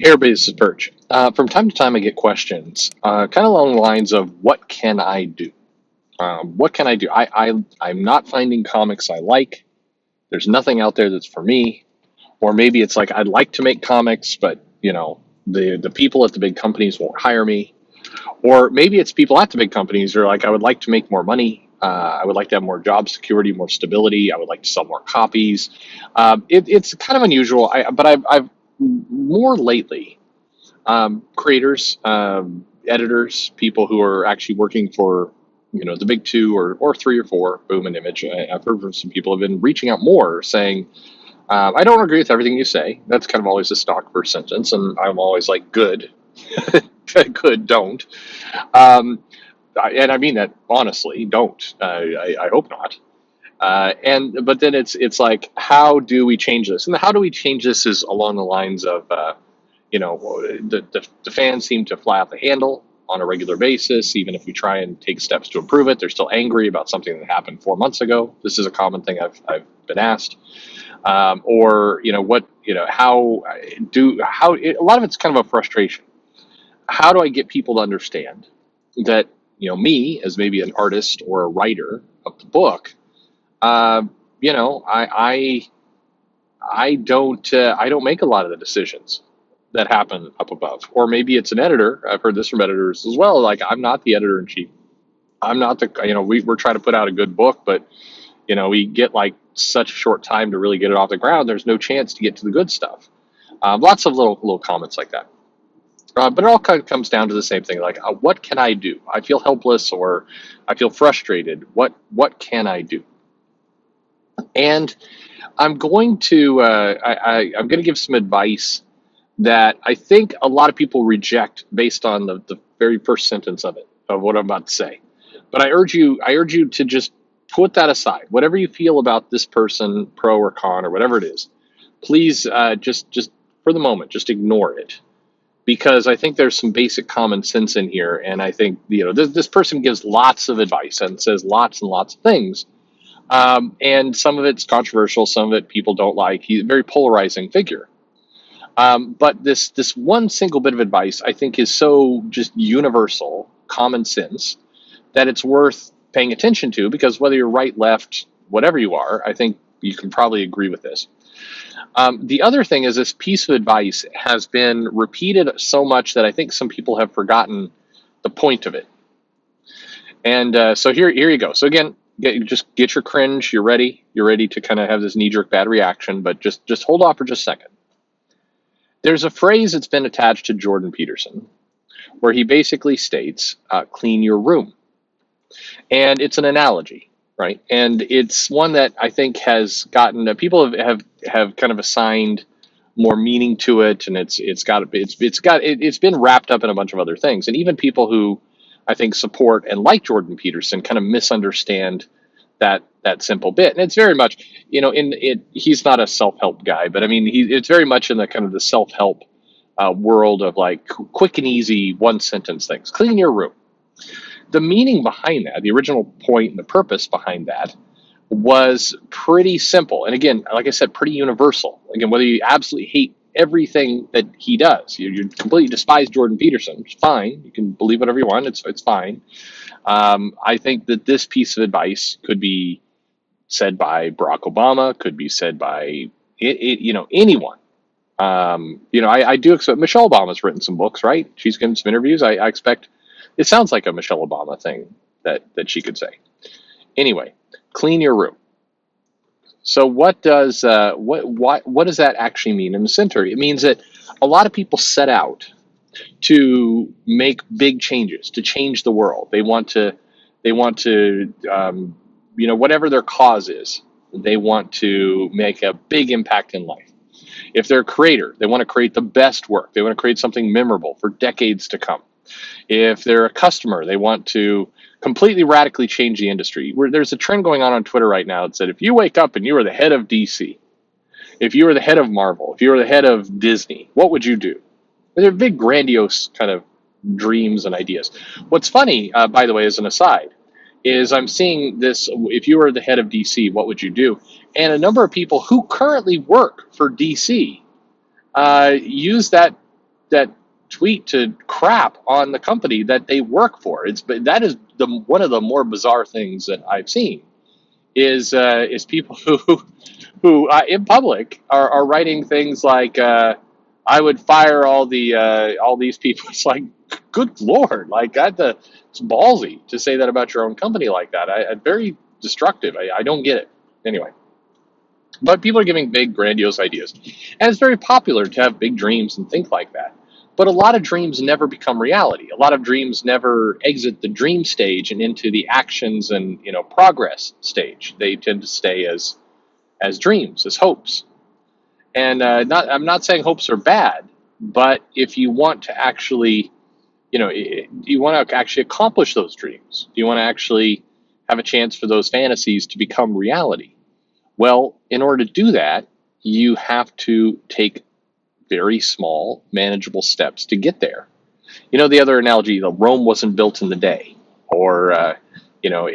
Hey everybody, this is Perch. From time to time, I get questions, kind of along the lines of, "What can I do? What can I do? I'm not finding comics I like. There's nothing out there that's for me." Or maybe it's like, "I'd like to make comics, but the people at the big companies won't hire me." Or maybe it's people at the big companies who are like, "I would like to make more money. I would like to have more job security, more stability. I would like to sell more copies." It's kind of unusual, but I've more lately creators, editors, people who are actually working for the big two or three or four, Boom and Image. I've heard from some people have been reaching out more, saying, "I don't agree with everything you say." That's kind of always a stock first sentence, and I'm always like, "Good, good, don't." Um, and I mean that honestly. Don't. I hope not. And but then it's like, how do we change this? And how do we change this is along the lines of the fans seem to fly off the handle on a regular basis. Even if we try and take steps to improve it, they're still angry about something that happened 4 months ago. This is a common thing I've been asked. Or what a lot of it's kind of a frustration. How do I get people to understand that me as maybe an artist or a writer of the book, uh, you know I I don't make a lot of the decisions that happen up above. Or maybe it's an editor. I've heard this from editors as well. Like, I'm not the editor in chief. I'm not the we're trying to put out a good book, but we get like such a short time to really get it off the ground. There's no chance to get to the good stuff. Lots of little comments like that. But it all kind of comes down to the same thing. Like, what can I do? I feel helpless, or I feel frustrated. What can I do? And I'm going to give some advice that I think a lot of people reject based on the very first sentence of what I'm about to say. But I urge you to just put that aside. Whatever you feel about this person, pro or con or whatever it is, please just for the moment, just ignore it, because I think there's some basic common sense in here, and I think this person gives lots of advice and says lots and lots of things, and some of it's controversial, some of it people don't like. He's a very polarizing figure. But this one single bit of advice I think is so just universal, common sense, that it's worth paying attention to, because whether you're right, left, whatever you are, I think you can probably agree with this. The other thing is, this piece of advice has been repeated so much that I think some people have forgotten the point of it. And so here you go. So again, just get your cringe. You're ready. You're ready to kind of have this knee-jerk bad reaction, but just hold off for just a second. There's a phrase that's been attached to Jordan Peterson where he basically states, "Clean your room," and it's an analogy, right? And it's one that I think has gotten people have kind of assigned more meaning to it, and it's been wrapped up in a bunch of other things, and even people who I think support and like Jordan Peterson kind of misunderstand that simple bit. And it's very much, in it, he's not a self-help guy, but I mean, it's very much in the kind of the self-help world of like quick and easy one sentence things. Clean your room. The meaning behind that, the original point and the purpose behind that, was pretty simple. And again, like I said, pretty universal. Again, whether you absolutely hate everything that he does, you completely despise Jordan Peterson, it's fine. You can believe whatever you want. It's fine. I think that this piece of advice could be said by Barack Obama, could be said by anyone. I do expect Michelle Obama's written some books, right? She's given some interviews. I expect it sounds like a Michelle Obama thing that she could say. Anyway, clean your room. So what does what does that actually mean in the center? It means that a lot of people set out to make big changes, to change the world. They want to whatever their cause is, they want to make a big impact in life. If they're a creator, they want to create the best work. They want to create something memorable for decades to come. If they're a customer, they want to completely radically change the industry. There's a trend going on Twitter right now that said, if you wake up and you are the head of DC, if you were the head of Marvel, if you were the head of Disney, what would you do? They're big, grandiose kind of dreams and ideas. What's funny, by the way, as an aside, is I'm seeing this, if you were the head of DC, what would you do? And a number of people who currently work for DC use that that tweet to crap on the company that they work for. That is one of the more bizarre things that I've seen is people who in public are writing things like I would fire all these people. It's like, good lord, like it's ballsy to say that about your own company like that. Very destructive. I don't get it. Anyway, but people are giving big, grandiose ideas. And it's very popular to have big dreams and think like that. But a lot of dreams never become reality. A lot of dreams never exit the dream stage and into the actions and progress stage. They tend to stay as dreams, as hopes. And I'm not saying hopes are bad, but if you want to actually, you want to actually accomplish those dreams, you want to actually have a chance for those fantasies to become reality. Well, in order to do that, you have to take very small, manageable steps to get there. The other analogy, Rome wasn't built in the day, or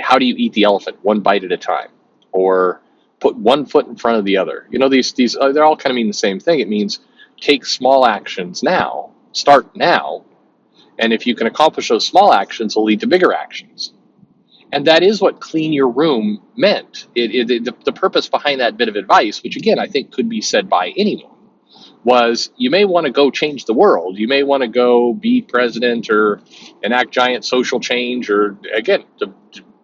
how do you eat the elephant? One bite at a time, or put one foot in front of the other. These they're all kind of mean the same thing. It means take small actions now, start now, and if you can accomplish those small actions, it'll lead to bigger actions. And that is what clean your room meant. The purpose behind that bit of advice, which again I think could be said by anyone, was you may want to go change the world. You may want to go be president or enact giant social change, or again, to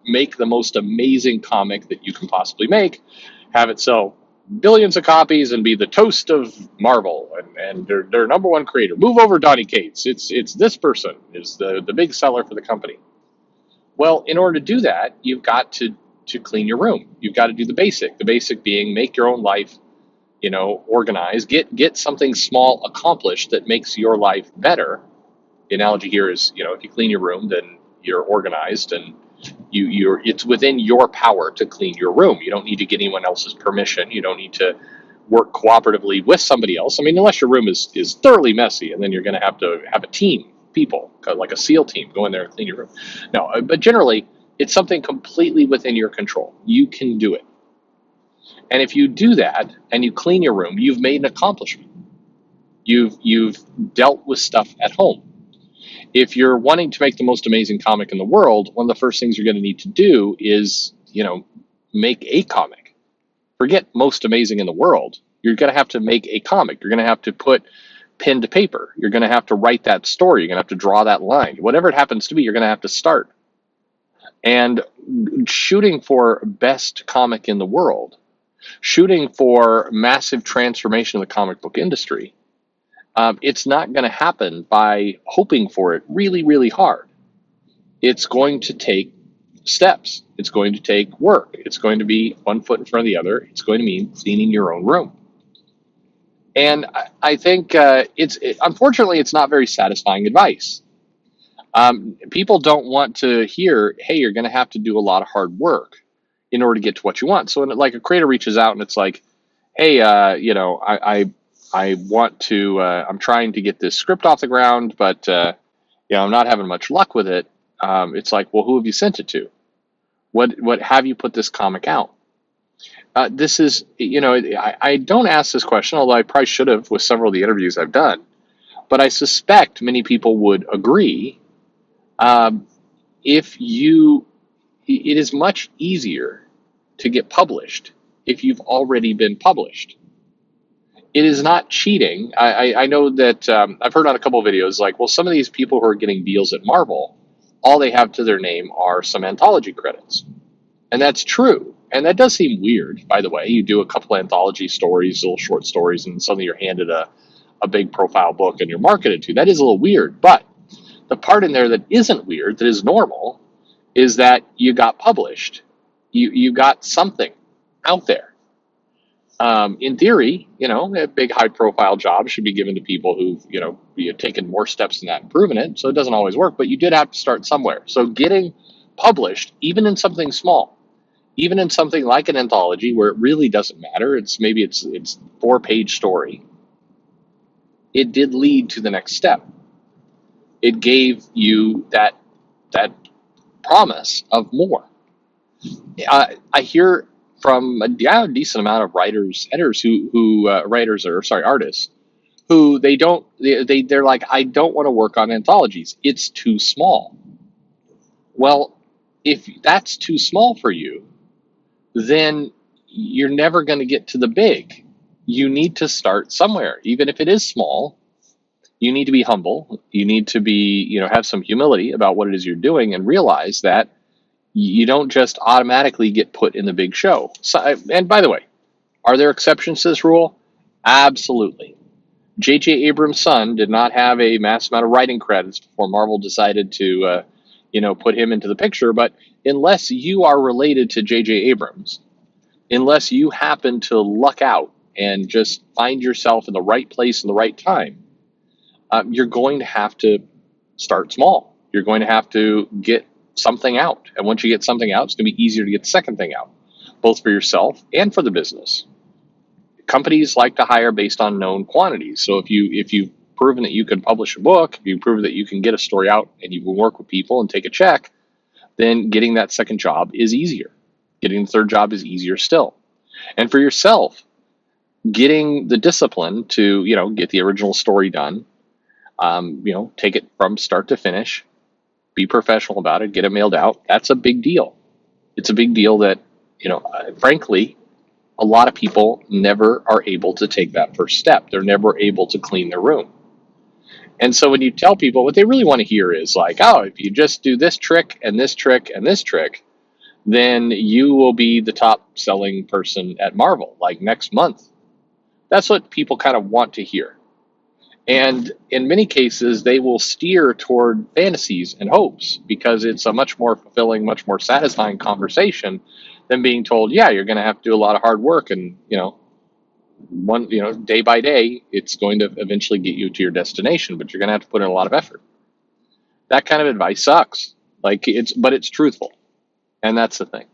make the most amazing comic that you can possibly make, have it sell billions of copies and be the toast of Marvel and their number one creator. Move over, Donny Cates. It's this person is the big seller for the company. Well, in order to do that, you've got to clean your room. You've got to do the basic being make your own life organize, get something small accomplished that makes your life better. The analogy here is, if you clean your room, then you're organized, and it's within your power to clean your room. You don't need to get anyone else's permission. You don't need to work cooperatively with somebody else. I mean, unless your room is thoroughly messy, and then you're going to have a team, people, like a SEAL team, go in there and clean your room. No, but generally, it's something completely within your control. You can do it. And if you do that and you clean your room, you've made an accomplishment. You've dealt with stuff at home. If you're wanting to make the most amazing comic in the world, one of the first things you're going to need to do is, make a comic. Forget most amazing in the world. You're going to have to make a comic. You're going to have to put pen to paper. You're going to have to write that story. You're going to have to draw that line. Whatever it happens to be, you're going to have to start. And shooting for best comic in the world, shooting for massive transformation of the comic book industry, it's not going to happen by hoping for it really, really hard. It's going to take steps. It's going to take work. It's going to be one foot in front of the other. It's going to mean cleaning your own room. And I think unfortunately, it's not very satisfying advice. People don't want to hear, hey, you're going to have to do a lot of hard work in order to get to what you want. So when like a creator reaches out and it's like, hey, I want to, I'm trying to get this script off the ground, but I'm not having much luck with it. It's like, well, who have you sent it to? What have you put this comic out? This is, I don't ask this question, although I probably should have with several of the interviews I've done, but I suspect many people would agree. It is much easier to get published if you've already been published. It is not cheating. I know that I've heard on a couple of videos like, well, some of these people who are getting deals at Marvel, all they have to their name are some anthology credits. And that's true. And that does seem weird, by the way. You do a couple of anthology stories, little short stories, and suddenly you're handed a big profile book and you're marketed to. That is a little weird. But the part in there that isn't weird, that is normal, is that you got published. You got something out there. In theory, a big high-profile job should be given to people who've taken more steps than that and proven it. So it doesn't always work, but you did have to start somewhere. So getting published, even in something small, even in something like an anthology where it really doesn't matter, it's 4-page story, it did lead to the next step. It gave you that promise of more. I hear from a decent amount of artists who they're like, I don't want to work on anthologies. It's too small. Well, if that's too small for you, then you're never going to get to the big. You need to start somewhere, even if it is small. You need to be humble. You need to be, have some humility about what it is you're doing and realize that you don't just automatically get put in the big show. So, and by the way, are there exceptions to this rule? Absolutely. J.J. Abrams' son did not have a mass amount of writing credits before Marvel decided to, put him into the picture. But unless you are related to J.J. Abrams, unless you happen to luck out and just find yourself in the right place in the right time, you're going to have to start small. You're going to have to get something out. And once you get something out, it's going to be easier to get the second thing out, both for yourself and for the business. Companies like to hire based on known quantities. So if you've proven that you can publish a book, if you've proven that you can get a story out and you can work with people and take a check, then getting that second job is easier. Getting the third job is easier still. And for yourself, getting the discipline to, get the original story done, take it from start to finish, be professional about it, get it mailed out. That's a big deal. It's a big deal that, frankly, a lot of people never are able to take that first step. They're never able to clean their room. And so when you tell people, what they really want to hear is like, oh, if you just do this trick and this trick and this trick, then you will be the top selling person at Marvel, like next month. That's what people kind of want to hear. And in many cases, they will steer toward fantasies and hopes because it's a much more fulfilling, much more satisfying conversation than being told, yeah, you're going to have to do a lot of hard work. And, day by day, it's going to eventually get you to your destination, but you're going to have to put in a lot of effort. That kind of advice sucks. But it's truthful. And that's the thing.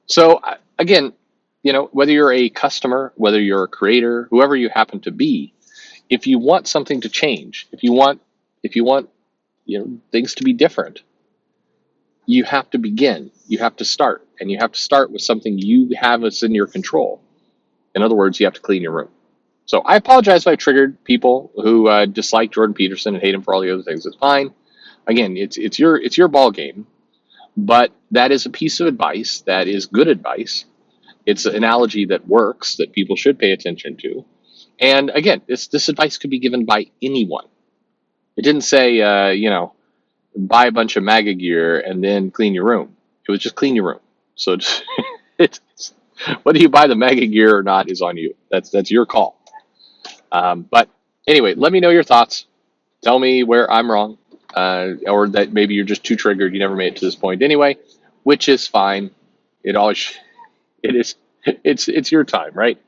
So again, whether you're a customer, whether you're a creator, whoever you happen to be, if you want something to change, if you want, things to be different, you have to begin. You have to start, and you have to start with something you have that's in your control. In other words, you have to clean your room. So I apologize if I triggered people who dislike Jordan Peterson and hate him for all the other things. It's fine. Again, it's your ball game, but that is a piece of advice that is good advice. It's an analogy that works that people should pay attention to. And again, this advice could be given by anyone. It didn't say, buy a bunch of MAGA gear and then clean your room. It was just clean your room. So it's whether you buy the MAGA gear or not is on you. That's your call. But anyway, let me know your thoughts. Tell me where I'm wrong, or that maybe you're just too triggered. You never made it to this point anyway, which is fine. It is. It's your time, right?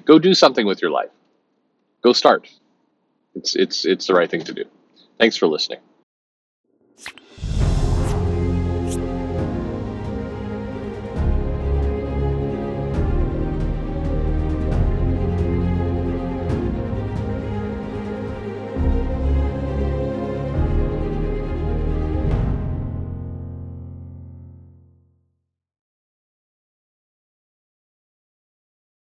Go do something with your life. Go start. It's the right thing to do. Thanks for listening.